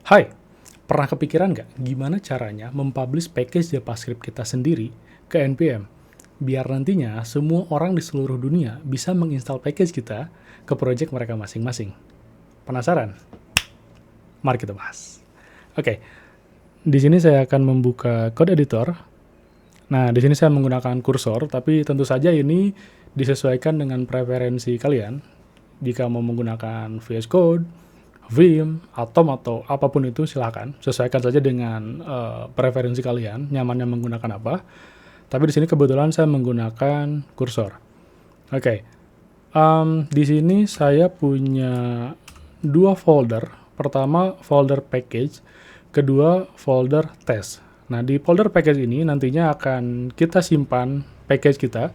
Hai, pernah kepikiran nggak gimana caranya mempublish package JavaScript kita sendiri ke NPM? Biar nantinya semua orang di seluruh dunia bisa menginstal package kita ke project mereka masing-masing. Penasaran? Mari kita bahas. Oke, di sini saya akan membuka code editor. Nah, di sini saya menggunakan kursor, tapi tentu saja ini disesuaikan dengan preferensi kalian. Jika mau menggunakan VS Code, Vim, Atom, atau apapun itu silahkan. Sesuaikan saja dengan preferensi kalian, nyamannya menggunakan apa. Tapi di sini kebetulan saya menggunakan kursor. Oke, di sini saya punya dua folder. Pertama, folder package. Kedua, folder test. Nah, di folder package ini nantinya akan kita simpan package kita.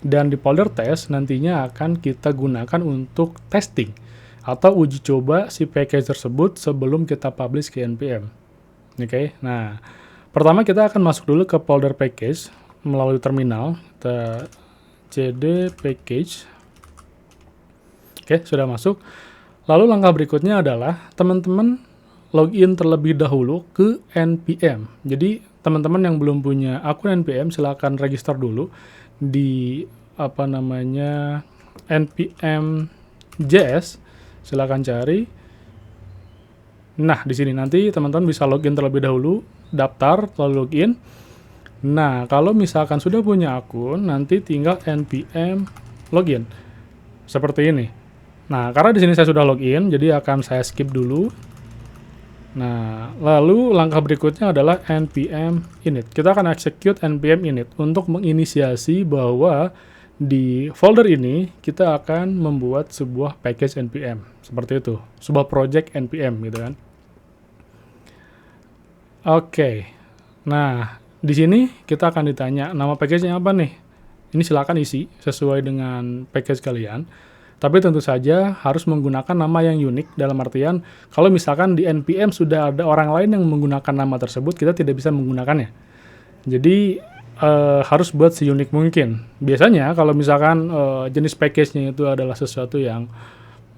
Dan di folder test nantinya akan kita gunakan untuk testing atau uji coba si package tersebut sebelum kita publish ke NPM. Oke, nah pertama kita akan masuk dulu ke folder package melalui terminal. Kita cd package. Oke, sudah masuk. Lalu langkah berikutnya adalah teman-teman login terlebih dahulu ke NPM. Jadi teman-teman yang belum punya akun NPM silakan register dulu di npm JS. Silakan cari. Nah, di sini nanti teman-teman bisa login terlebih dahulu, daftar, lalu login. Nah, kalau misalkan sudah punya akun, nanti tinggal npm login. Seperti ini. Nah, karena di sini saya sudah login, jadi akan saya skip dulu. Nah, lalu langkah berikutnya adalah npm init. Kita akan execute npm init untuk menginisiasi bahwa di folder ini kita akan membuat sebuah package npm seperti itu, sebuah project npm gitu kan. Oke, nah di sini kita akan ditanya nama package-nya apa nih. Ini silakan isi sesuai dengan package kalian, tapi tentu saja harus menggunakan nama yang unik. Dalam artian kalau misalkan di npm sudah ada orang lain yang menggunakan nama tersebut, kita tidak bisa menggunakannya. Jadi harus buat seunik mungkin. Biasanya kalau misalkan jenis package-nya itu adalah sesuatu yang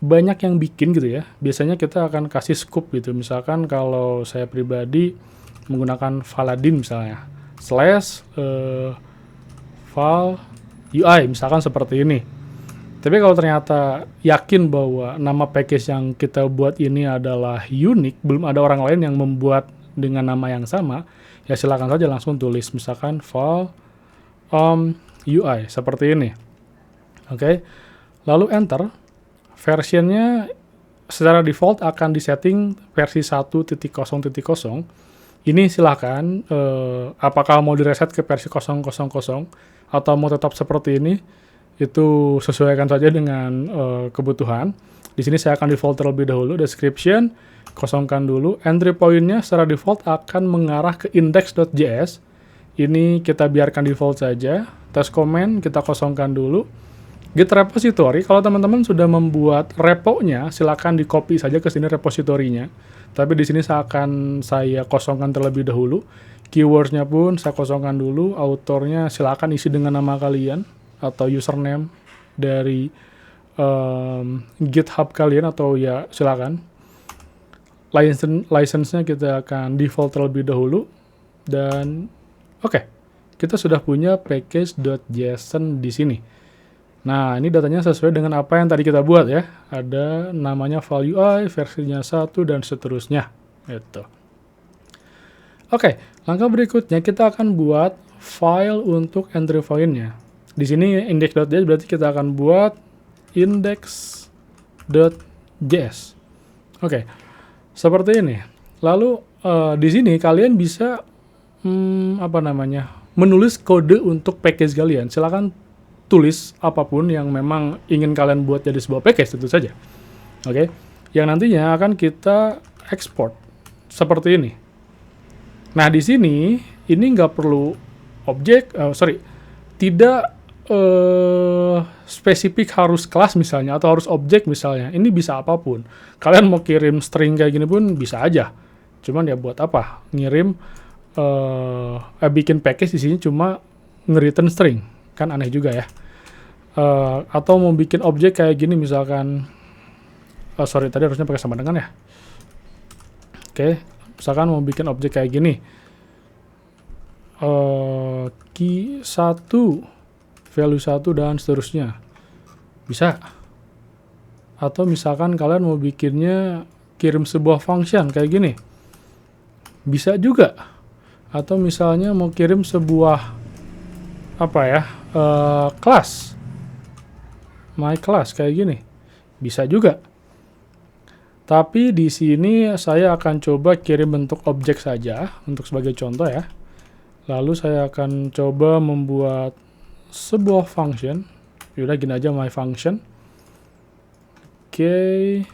banyak yang bikin gitu ya, biasanya kita akan kasih scope gitu. Misalkan kalau saya pribadi menggunakan Valadin misalnya, slash val UI misalkan seperti ini. Tapi kalau ternyata yakin bahwa nama package yang kita buat ini adalah unik, belum ada orang lain yang membuat dengan nama yang sama, ya silakan saja langsung tulis misalkan val UI seperti ini. Oke. Lalu enter. Versionnya secara default akan disetting versi 1.0.0. Ini silakan apakah mau direset ke versi 0.0.0 atau mau tetap seperti ini, itu sesuaikan saja dengan kebutuhan. Di sini saya akan default terlebih dahulu, description, kosongkan dulu. Entry point-nya secara default akan mengarah ke index.js. Ini kita biarkan default saja. Test comment kita kosongkan dulu. Git repository, kalau teman-teman sudah membuat repo-nya, silakan di-copy saja ke sini repositorinya. Tapi di sini saya kosongkan terlebih dahulu. Keywords-nya pun saya kosongkan dulu. Autornya silakan isi dengan nama kalian atau username dari GitHub kalian, atau ya silakan. License-nya kita akan default terlebih dahulu. Dan oke, kita sudah punya package.json di sini. Nah, ini datanya sesuai dengan apa yang tadi kita buat ya. Ada namanya val UI, versinya 1, dan seterusnya. Gitu. Oke, langkah berikutnya kita akan buat file untuk entry point-nya. Di sini index.js berarti kita akan buat index.js. Oke, seperti ini. Lalu di sini kalian bisa menulis kode untuk package kalian. Silakan tulis apapun yang memang ingin kalian buat jadi sebuah package, tentu saja. Oke, yang nantinya akan kita export seperti ini. Nah, di sini ini nggak perlu tidak spesifik harus kelas misalnya atau harus objek misalnya. Ini bisa apapun. Kalian mau kirim string kayak gini pun bisa aja. Cuman ya buat apa? Ngirim bikin package di sini cuma nge-return string. Kan aneh juga ya. Atau mau bikin objek kayak gini misalkan, tadi harusnya pakai sama dengan ya. Oke, misalkan mau bikin objek kayak gini. Key 1, value 1, dan seterusnya. Bisa. Atau misalkan kalian mau bikinnya kirim sebuah function kayak gini. Bisa juga. Atau misalnya mau kirim sebuah class. My class kayak gini. Bisa juga. Tapi di sini saya akan coba kirim bentuk objek saja untuk sebagai contoh ya. Lalu saya akan coba membuat sebuah function. Yaudah gini aja, my function. Oke.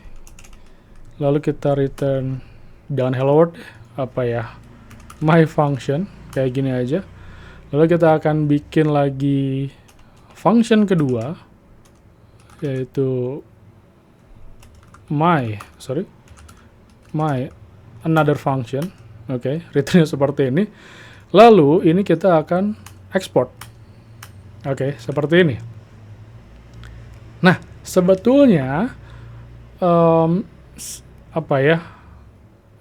Lalu kita return, jangan hello world, my function, kayak gini aja. Lalu kita akan bikin lagi function kedua, yaitu my another function. Oke, returnnya seperti ini. Lalu ini kita akan export. Oke, seperti ini. Nah, sebetulnya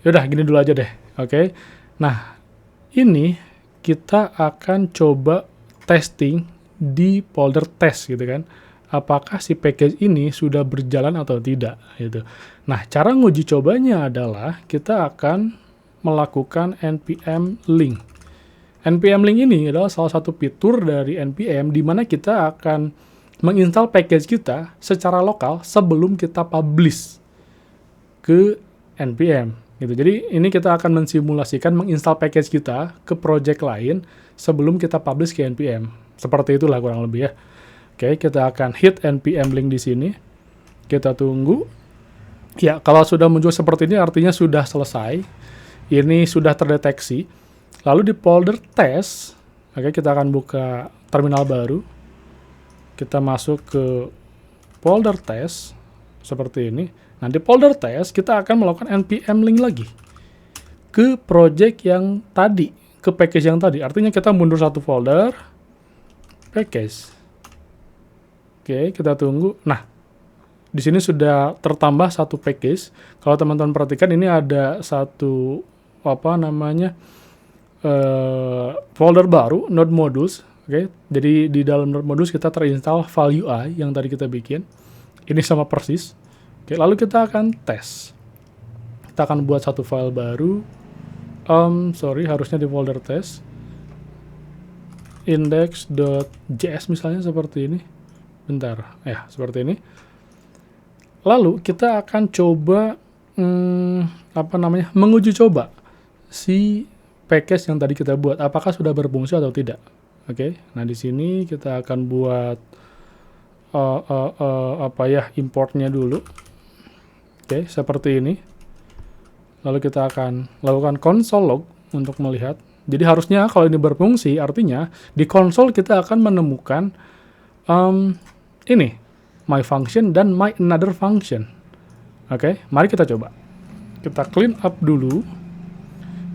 yaudah gini dulu aja deh. Oke. Nah, ini kita akan coba testing di folder test gitu kan. Apakah si package ini sudah berjalan atau tidak gitu. Nah, cara nguji cobanya adalah kita akan melakukan npm link. npm link ini adalah salah satu fitur dari npm di mana kita akan menginstal package kita secara lokal sebelum kita publish ke npm gitu. Jadi ini kita akan mensimulasikan menginstal package kita ke project lain sebelum kita publish ke npm. Seperti itulah kurang lebih ya. Oke, kita akan hit npm link di sini. Kita tunggu. Ya, kalau sudah muncul seperti ini artinya sudah selesai. Ini sudah terdeteksi. Lalu di folder test, oke, kita akan buka terminal baru. Kita masuk ke folder test seperti ini. Nah, di folder test kita akan melakukan npm link lagi ke project yang tadi, ke package yang tadi. Artinya kita mundur satu folder, package. Oke, kita tunggu. Nah, di sini sudah tertambah satu package. Kalau teman-teman perhatikan ini ada satu folder baru, node modules. Oke, jadi di dalam node modules kita terinstall file UI yang tadi kita bikin. Ini sama persis. Oke, lalu kita akan tes. Kita akan buat satu file baru. Harusnya di folder test. Index.js misalnya seperti ini. Bentar, ya seperti ini. Lalu kita akan coba menguji coba si package yang tadi kita buat, apakah sudah berfungsi atau tidak. Oke, nah di sini kita akan buat importnya dulu. Oke, seperti ini. Lalu kita akan lakukan console log untuk melihat. Jadi harusnya kalau ini berfungsi, artinya di console kita akan menemukan ini, my function dan my another function. Oke, mari kita coba. Kita clean up dulu.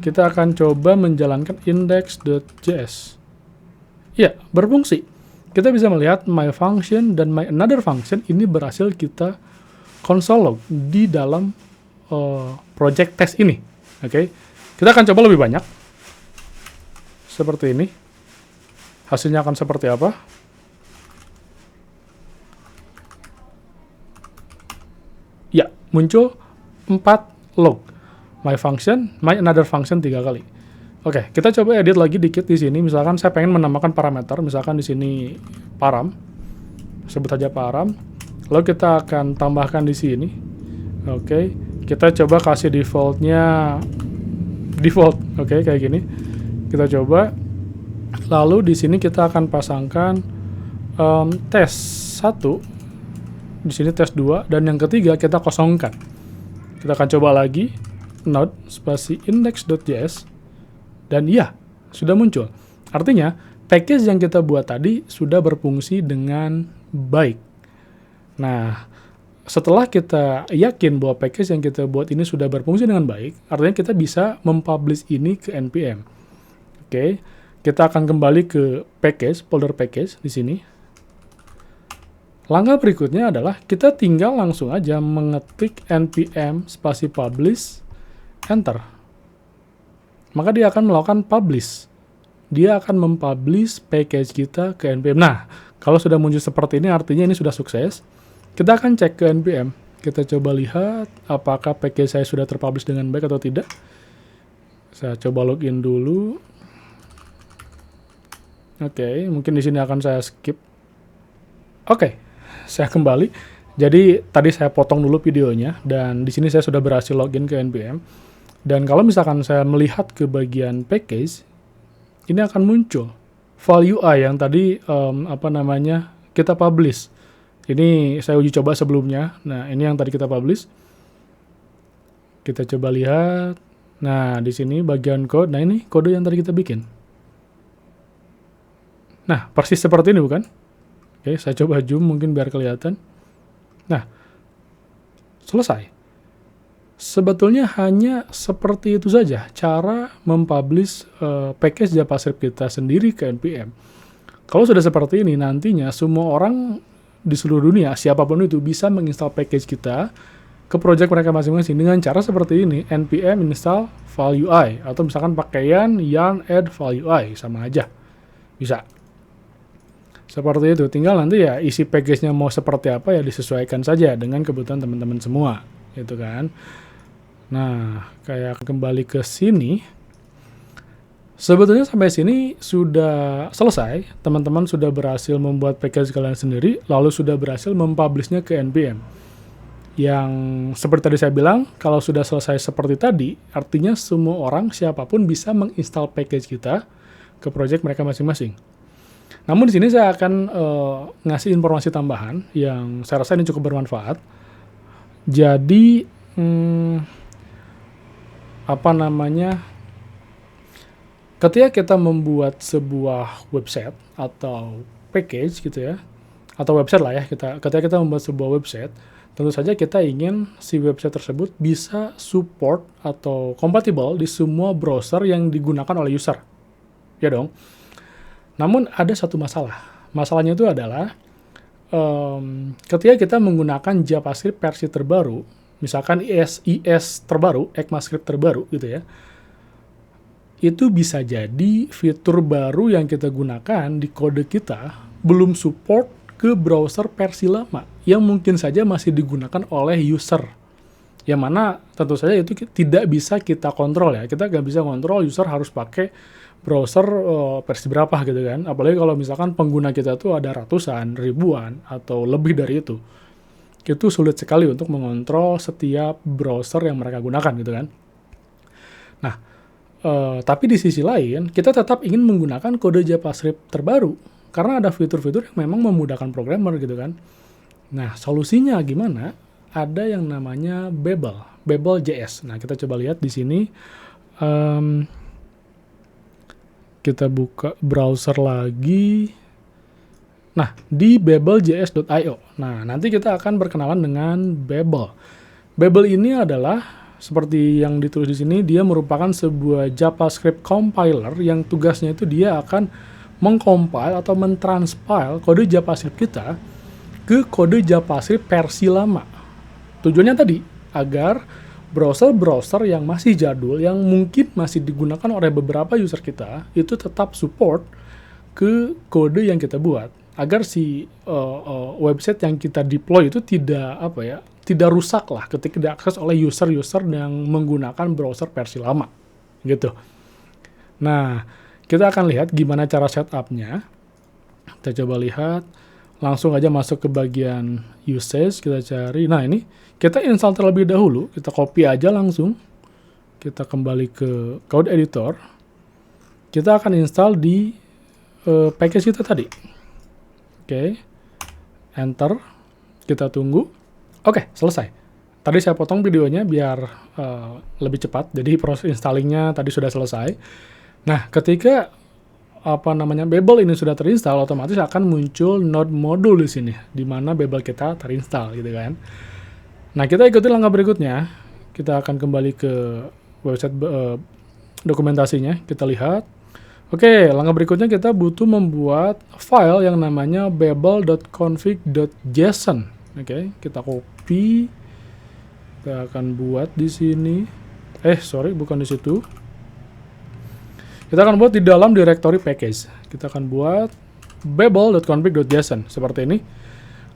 Kita akan coba menjalankan index.js. Ya, berfungsi. Kita bisa melihat my function dan my another function ini berhasil kita console log di dalam project test ini. Oke, kita akan coba lebih banyak. Seperti ini. Hasilnya akan seperti apa? Ya, muncul 4 log. My function, my another function 3 kali. Oke, kita coba edit lagi dikit di sini. Misalkan saya pengen menambahkan parameter, misalkan di sini param. Sebut saja param. Lalu kita akan tambahkan di sini. Oke, kita coba kasih defaultnya default. Oke, kayak gini. Kita coba. Lalu di sini kita akan pasangkan tes 1. Di sini tes 2, dan yang ketiga kita kosongkan. Kita akan coba lagi, node spasi index.js, dan ya, sudah muncul. Artinya, package yang kita buat tadi sudah berfungsi dengan baik. Nah, setelah kita yakin bahwa package yang kita buat ini sudah berfungsi dengan baik, artinya kita bisa mempublish ini ke npm. Oke, kita akan kembali ke package, folder package di sini. Langkah berikutnya adalah kita tinggal langsung aja mengetik npm spasi publish enter, maka dia akan melakukan publish. Dia akan mempublish package kita ke NPM. Nah, kalau sudah muncul seperti ini, artinya ini sudah sukses. Kita akan cek ke NPM. Kita coba lihat apakah package saya sudah terpublish dengan baik atau tidak. Saya coba login dulu. Oke, mungkin di sini akan saya skip. Oke, saya kembali. Jadi tadi saya potong dulu videonya, dan di sini saya sudah berhasil login ke NPM. Dan kalau misalkan saya melihat ke bagian package, ini akan muncul file UI yang tadi kita publish. Ini saya uji coba sebelumnya. Nah, ini yang tadi kita publish. Kita coba lihat. Nah, di sini bagian code. Nah, ini kode yang tadi kita bikin. Nah, persis seperti ini bukan? Oke, saya coba zoom mungkin biar kelihatan. Nah, selesai. Sebetulnya hanya seperti itu saja cara mempublish package JavaScript kita sendiri ke NPM. Kalau sudah seperti ini, nantinya semua orang di seluruh dunia, siapapun itu, bisa menginstal package kita ke project mereka masing-masing dengan cara seperti ini, npm install file UI, atau misalkan pakaian yarn add file UI, sama aja. Bisa. Seperti itu, tinggal nanti ya isi package-nya mau seperti apa ya disesuaikan saja dengan kebutuhan teman-teman semua, gitu kan. Nah, kayak kembali ke sini, sebetulnya sampai sini sudah selesai, teman-teman sudah berhasil membuat package kalian sendiri, lalu sudah berhasil mempublishnya ke NPM. Yang seperti tadi saya bilang, kalau sudah selesai seperti tadi, artinya semua orang, siapapun bisa menginstal package kita ke project mereka masing-masing. Namun di sini saya akan ngasih informasi tambahan yang saya rasa ini cukup bermanfaat. Jadi, ketika kita membuat sebuah website atau package gitu ya, atau website lah ya, ketika kita membuat sebuah website, tentu saja kita ingin si website tersebut bisa support atau kompatibel di semua browser yang digunakan oleh user. Ya dong. Namun ada satu masalah. Masalahnya itu adalah ketika kita menggunakan JavaScript versi terbaru, misalkan ES terbaru, ECMAScript terbaru gitu ya, itu bisa jadi fitur baru yang kita gunakan di kode kita belum support ke browser versi lama yang mungkin saja masih digunakan oleh user. Yang mana tentu saja itu tidak bisa kita kontrol ya. Kita nggak bisa kontrol user harus pakai browser versi berapa gitu kan. Apalagi kalau misalkan pengguna kita tuh ada ratusan, ribuan, atau lebih dari itu. Itu sulit sekali untuk mengontrol setiap browser yang mereka gunakan gitu kan. Nah, tapi di sisi lain, kita tetap ingin menggunakan kode JavaScript terbaru. Karena ada fitur-fitur yang memang memudahkan programmer gitu kan. Nah, solusinya gimana? Ada yang namanya Babel.js. Nah, kita coba lihat di sini. Kita buka browser lagi. Nah, di babel.js.io. Nah, nanti kita akan berkenalan dengan Babel. Babel ini adalah, seperti yang ditulis di sini, dia merupakan sebuah JavaScript compiler yang tugasnya itu dia akan mengcompile atau mentranspile kode JavaScript kita ke kode JavaScript versi lama. Tujuannya tadi, agar browser-browser yang masih jadul, yang mungkin masih digunakan oleh beberapa user kita, itu tetap support ke kode yang kita buat. Agar si website yang kita deploy itu tidak rusak lah ketika diakses oleh user-user yang menggunakan browser versi lama. Gitu. Nah, kita akan lihat gimana cara setup-nya. Kita coba lihat. Langsung aja masuk ke bagian usage, kita cari. Nah, ini kita install terlebih dahulu, kita copy aja langsung. Kita kembali ke code editor. Kita akan install di package kita tadi. Oke. Enter. Kita tunggu. Oke, selesai. Tadi saya potong videonya biar lebih cepat. Jadi proses installingnya tadi sudah selesai. Nah, ketika Babel ini sudah terinstall, otomatis akan muncul node module di sini, di mana Babel kita terinstall gitu kan. Nah, kita ikuti langkah berikutnya. Kita akan kembali ke website dokumentasinya, kita lihat. Oke, langkah berikutnya kita butuh membuat file yang namanya babel.config.json. Oke, kita copy. Kita akan buat di sini. Sorry, bukan di situ. Kita akan buat di dalam directory package. Kita akan buat babel.config.json seperti ini.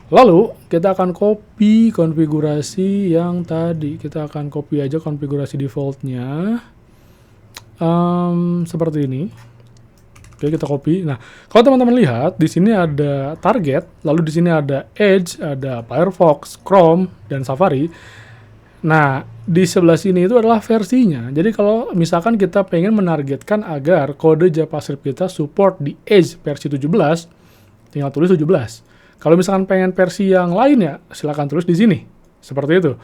Lalu kita akan copy konfigurasi yang tadi. Kita akan copy aja konfigurasi defaultnya. Seperti ini. Oke, kita copy. Nah, kalau teman-teman lihat, di sini ada target, lalu di sini ada Edge, ada Firefox, Chrome, dan Safari. Nah, di sebelah sini itu adalah versinya. Jadi kalau misalkan kita pengen menargetkan agar kode JavaScript kita support di Edge versi 17, tinggal tulis 17. Kalau misalkan pengen versi yang lain ya, silakan tulis di sini. Seperti itu.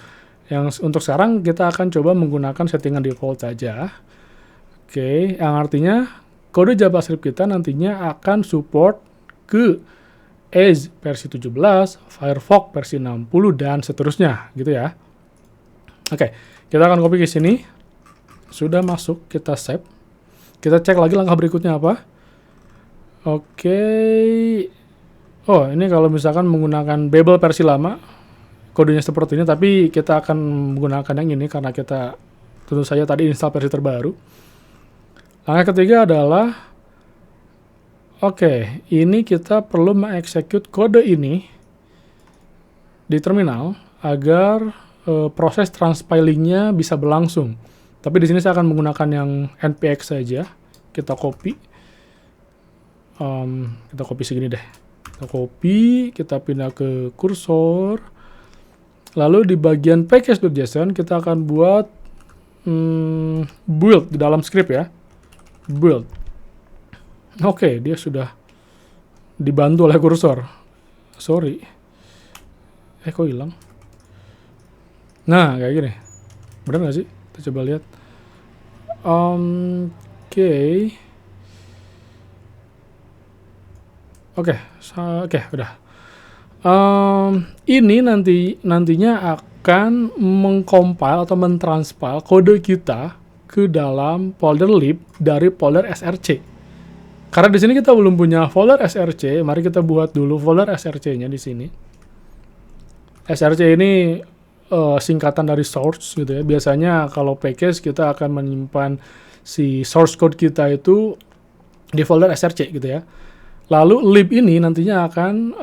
Yang untuk sekarang kita akan coba menggunakan settingan default saja. Oke, yang artinya kode JavaScript kita nantinya akan support ke Edge versi 17, Firefox versi 60, dan seterusnya, gitu ya. Oke, kita akan copy ke sini. Sudah masuk, kita save. Kita cek lagi langkah berikutnya apa. Oke. Oh, ini kalau misalkan menggunakan Babel versi lama, kodenya seperti ini, tapi kita akan menggunakan yang ini karena kita tentu saja tadi install versi terbaru. Langkah ketiga adalah, oke, ini kita perlu mengeksekut kode ini di terminal agar proses transpilingnya bisa berlangsung. Tapi di sini saya akan menggunakan yang npx saja. Kita copy. Kita copy segini deh. Kita copy, kita pindah ke kursor. Lalu di bagian package.json kita akan buat build di dalam script ya. Build. Oke, dia sudah dibantu oleh kursor. Sorry. Kok hilang? Nah, kayak gini. Benar nggak sih? Kita coba lihat. Oke, udah. Ini nantinya akan mengcompile atau mentranspile kode kita ke dalam folder lib dari folder src. Karena di sini kita belum punya folder src, mari kita buat dulu folder src-nya di sini. Src ini singkatan dari source gitu ya. Biasanya kalau package kita akan menyimpan si source code kita itu di folder src gitu ya. Lalu lib ini nantinya akan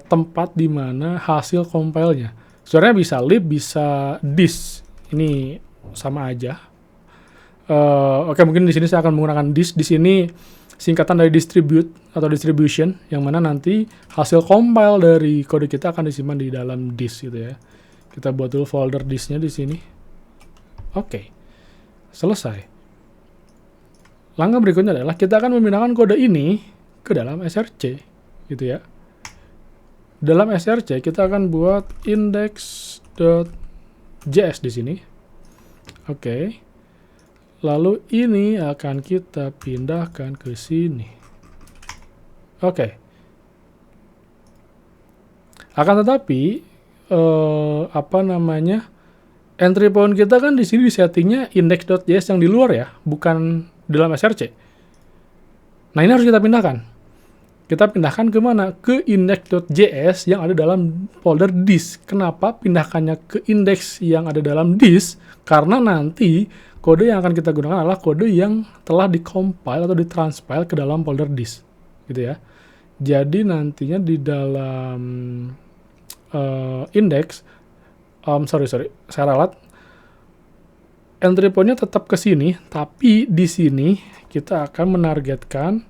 tempat di mana hasil compile-nya. Sebenarnya bisa lib, bisa dis. Ini sama aja. Oke, mungkin di sini saya akan menggunakan dis. Di sini singkatan dari distribute atau distribution, yang mana nanti hasil compile dari kode kita akan disimpan di dalam dis gitu ya. Kita buat dulu folder dis-nya di sini. Oke, selesai. Langkah berikutnya adalah kita akan memindahkan kode ini ke dalam src, gitu ya. Dalam src kita akan buat index.js di sini. Oke. Lalu ini akan kita pindahkan ke sini. Oke. Akan tetapi entry point kita kan di sini di settingnya index.js yang di luar ya, bukan dalam src. Nah, ini harus kita pindahkan. Kita pindahkan ke mana? Ke index.js yang ada dalam folder dis. Kenapa pindahkannya ke index yang ada dalam dis? Karena nanti kode yang akan kita gunakan adalah kode yang telah di-compile atau di-transpile ke dalam folder dis. Gitu ya. Jadi nantinya di dalam index, saya ralat, entry point-nya tetap ke sini, tapi di sini kita akan menargetkan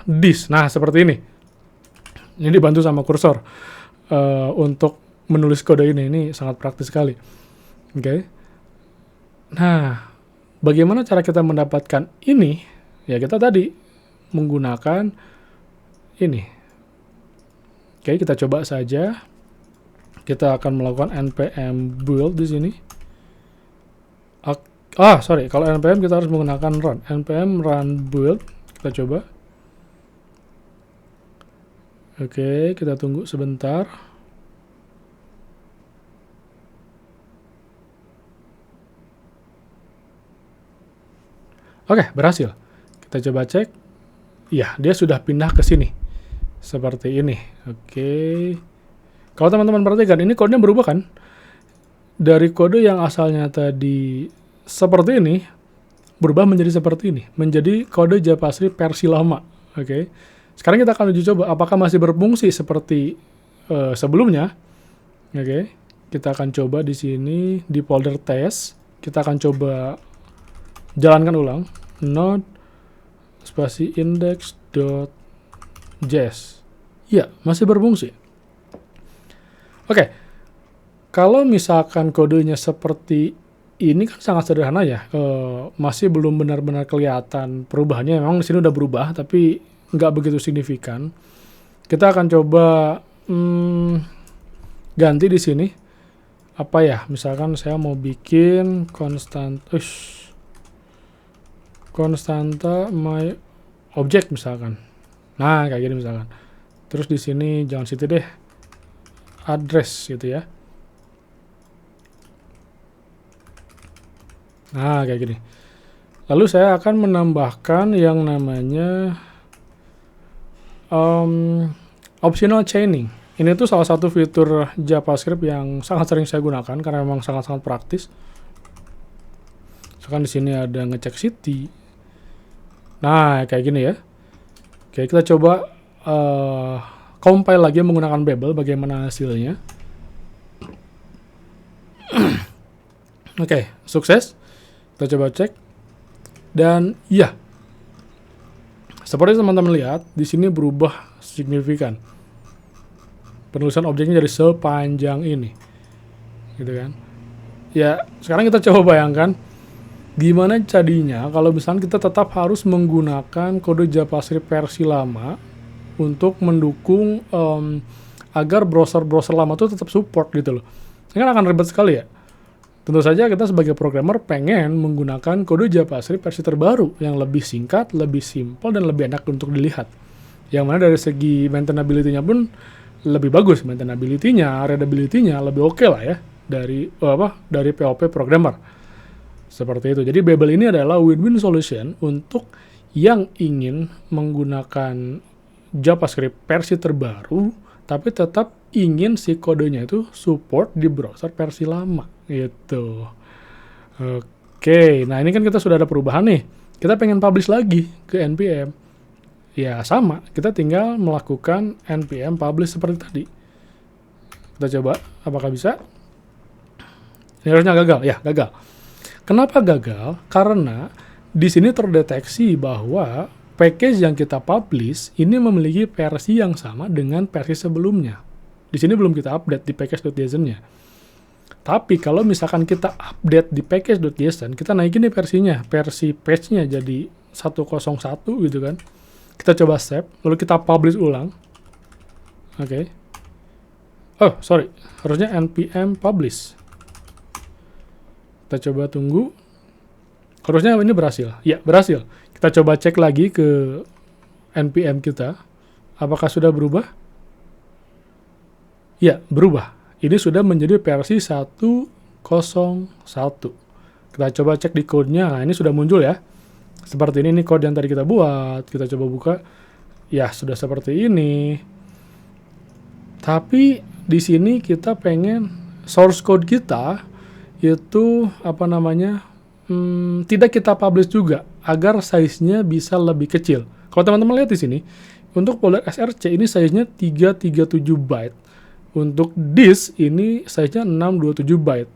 dis. Nah, seperti ini. Ini dibantu sama kursor untuk menulis kode ini. Ini sangat praktis sekali. Oke. Nah, bagaimana cara kita mendapatkan ini? Ya, kita tadi menggunakan ini. Oke, kita coba saja. Kita akan melakukan npm build di sini. Kalau npm kita harus menggunakan run. npm run build. Kita coba. Oke, kita tunggu sebentar. Oke, berhasil. Kita coba cek. Iya, dia sudah pindah ke sini. Seperti ini. Oke. Kalau teman-teman perhatikan, ini kodenya berubah kan? dari kode yang asalnya tadi seperti ini, berubah menjadi seperti ini, menjadi kode JavaScript versi lama. Oke. Sekarang kita akan uji coba apakah masih berfungsi seperti sebelumnya. Oke. Kita akan coba di sini di folder test, kita akan coba jalankan ulang node spasi index.js. Ya, masih berfungsi. Oke. Kalau misalkan kodenya seperti ini kan sangat sederhana ya, masih belum benar-benar kelihatan perubahannya. Memang di sini udah berubah, tapi nggak begitu signifikan. Kita akan coba ganti di sini. Apa ya? Misalkan saya mau bikin konstanta my object misalkan. Nah, kayak gini misalkan. Terus di sini jangan situ deh, address gitu ya. Nah, kayak gini. Lalu saya akan menambahkan yang namanya optional chaining. Ini tuh salah satu fitur JavaScript yang sangat sering saya gunakan karena memang sangat-sangat praktis. Misalkan di sini ada ngecek city. Nah, kayak gini ya. Oke, kita coba compile lagi menggunakan Babel, bagaimana hasilnya. Oke, sukses. Kita coba cek. Dan iya, seperti teman-teman lihat, di sini berubah signifikan. Penulisan objeknya jadi sepanjang ini. Gitu kan. Ya, sekarang kita coba bayangkan gimana jadinya kalau misalnya kita tetap harus menggunakan kode JavaScript versi lama untuk mendukung agar browser-browser lama itu tetap support gitu loh. Ini kan akan ribet sekali ya. Tentu saja kita sebagai programmer pengen menggunakan kode JavaScript versi terbaru yang lebih singkat, lebih simpel, dan lebih enak untuk dilihat. Yang mana dari segi maintainability-nya pun lebih bagus. Maintainability-nya, readability-nya lebih oke lah ya dari POP programmer. Seperti itu. Jadi Babel ini adalah win-win solution untuk yang ingin menggunakan JavaScript versi terbaru, tapi tetap ingin si kodenya itu support di browser versi lama. Gitu. Oke, nah ini kan kita sudah ada perubahan nih. Kita pengen publish lagi ke NPM. Ya sama, kita tinggal melakukan npm publish seperti tadi. Kita coba, apakah bisa? Ini harusnya gagal. Ya, gagal. Kenapa gagal? Karena di sini terdeteksi bahwa package yang kita publish ini memiliki versi yang sama dengan versi sebelumnya. Di sini belum kita update di package.json-nya. Tapi kalau misalkan kita update di package.json, kita naikin nih versinya, versi patch-nya jadi 101 gitu kan. Kita coba save, lalu kita publish ulang. Oke. Oh, sorry. Harusnya npm publish. Kita coba tunggu. Harusnya ini berhasil. Ya, berhasil. Kita coba cek lagi ke npm kita. Apakah sudah berubah? Ya, berubah. Ini sudah menjadi versi 101. Kita coba cek di code-nya. Nah, ini sudah muncul ya. Seperti ini code yang tadi kita buat. Kita coba buka. Ya, sudah seperti ini. Tapi di sini kita pengen source code kita itu tidak kita publish juga agar size-nya bisa lebih kecil. Kalau teman-teman lihat di sini, untuk folder src ini size-nya 337 byte. Untuk disk ini size-nya 627 byte.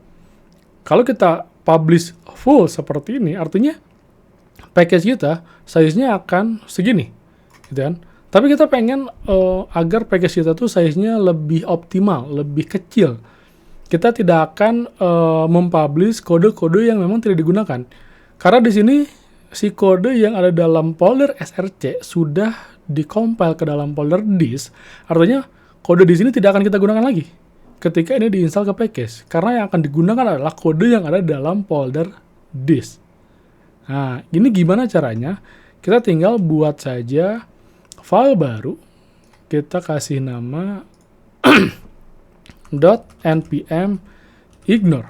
Kalau kita publish full seperti ini, artinya package kita size-nya akan segini, gitu kan? Tapi kita pengen agar package kita tuh size-nya lebih optimal, lebih kecil. Kita tidak akan mempublish kode-kode yang memang tidak digunakan. Karena di sini si kode yang ada dalam folder src sudah dikompil ke dalam folder disk, artinya kode di sini tidak akan kita gunakan lagi ketika ini diinstal ke package. Karena yang akan digunakan adalah kode yang ada dalam folder disk. Nah, ini gimana caranya? Kita tinggal buat saja file baru. Kita kasih nama .npm ignore.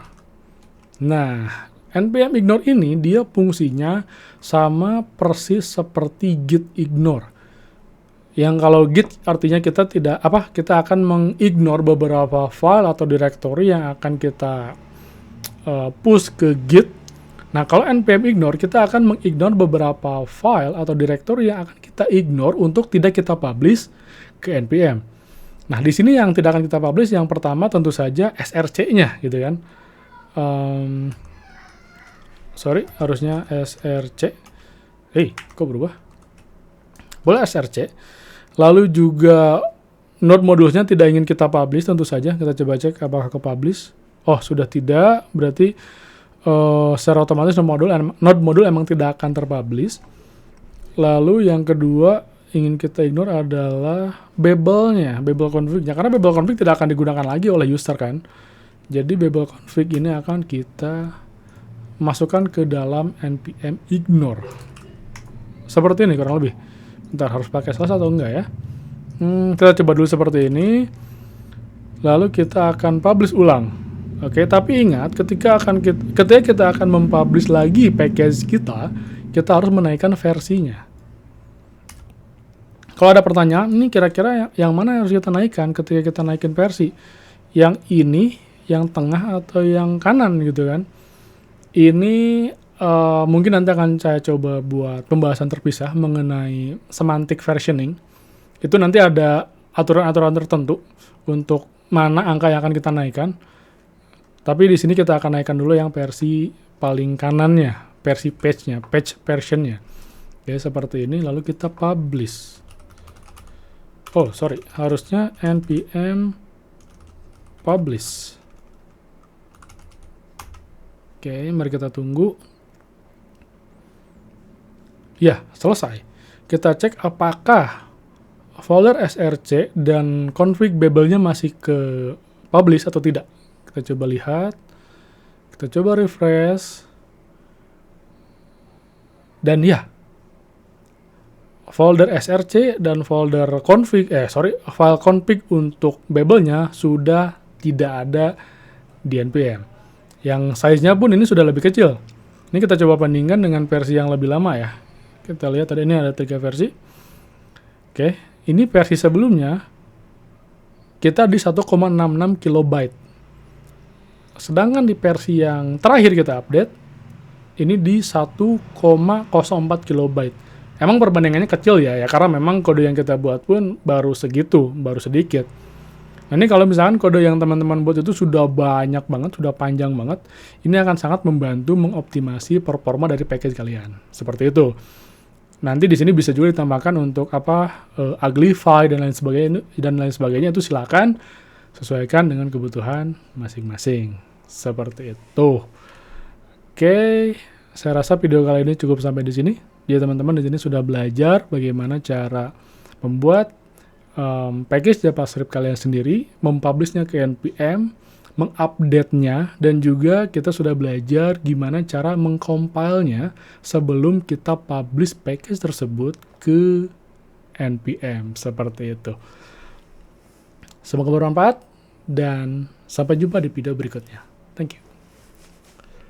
Nah, npm ignore ini dia fungsinya sama persis seperti git ignore. Yang kalau git artinya kita akan mengignore beberapa file atau directory yang akan kita push ke Git. Nah, kalau npm ignore, kita akan mengignore beberapa file atau directory yang akan kita ignore untuk tidak kita publish ke npm. Nah, di sini yang tidak akan kita publish, yang pertama tentu saja src-nya, gitu kan. Harusnya src. Kok berubah? Boleh src. Lalu juga node modulesnya tidak ingin kita publish, tentu saja. Kita coba cek apakah ke publish. Oh, sudah tidak. Berarti secara otomatis node modul emang tidak akan terpublish. Lalu yang kedua ingin kita ignore adalah babel-nya, babel config-nya. Karena babel config tidak akan digunakan lagi oleh user kan. Jadi babel config ini akan kita masukkan ke dalam npm ignore. Seperti ini kurang lebih. Bentar, harus pakai slash atau enggak ya? Kita coba dulu seperti ini. Lalu kita akan publish ulang. Oke, tapi ingat ketika kita akan mempublish lagi package kita harus menaikkan versinya. Kalau ada pertanyaan, ini kira-kira yang mana yang harus kita naikkan ketika kita naikin versi? Yang ini, yang tengah, atau yang kanan gitu kan? Ini mungkin nanti akan saya coba buat pembahasan terpisah mengenai semantic versioning. Itu nanti ada aturan-aturan tertentu untuk mana angka yang akan kita naikkan. Tapi di sini kita akan naikkan dulu yang versi paling kanannya, versi patch-nya, patch version-nya. Oke, seperti ini, lalu kita publish. Harusnya npm publish. Oke, mari kita tunggu. Ya, selesai. Kita cek apakah folder src dan config babel-nya masih ke publish atau tidak. Kita coba lihat, kita coba refresh, dan ya, folder src dan folder config, file config untuk babelnya sudah tidak ada di npm. Yang size-nya pun ini sudah lebih kecil. Ini kita coba bandingkan dengan versi yang lebih lama ya. Kita lihat tadi ini ada 3 versi. Oke, ini versi sebelumnya kita di 1,66 kilobyte. Sedangkan di versi yang terakhir kita update, ini di 1,04 kilobyte. Emang perbandingannya kecil ya, karena memang kode yang kita buat pun baru segitu, baru sedikit. Nah, ini kalau misalkan kode yang teman-teman buat itu sudah banyak banget, sudah panjang banget, ini akan sangat membantu mengoptimasi performa dari package kalian. Seperti itu. Nanti di sini bisa juga ditambahkan untuk uglify dan lain sebagainya itu silakan sesuaikan dengan kebutuhan masing-masing. Seperti itu. Oke, saya rasa video kali ini cukup sampai di sini. Jadi teman-teman di sini sudah belajar bagaimana cara membuat package JavaScript kalian sendiri, mempublishnya ke npm, mengupdate-nya, dan juga kita sudah belajar gimana cara mengcompile-nya sebelum kita publish package tersebut ke npm. Seperti itu. Semoga bermanfaat dan sampai jumpa di video berikutnya. Thank you.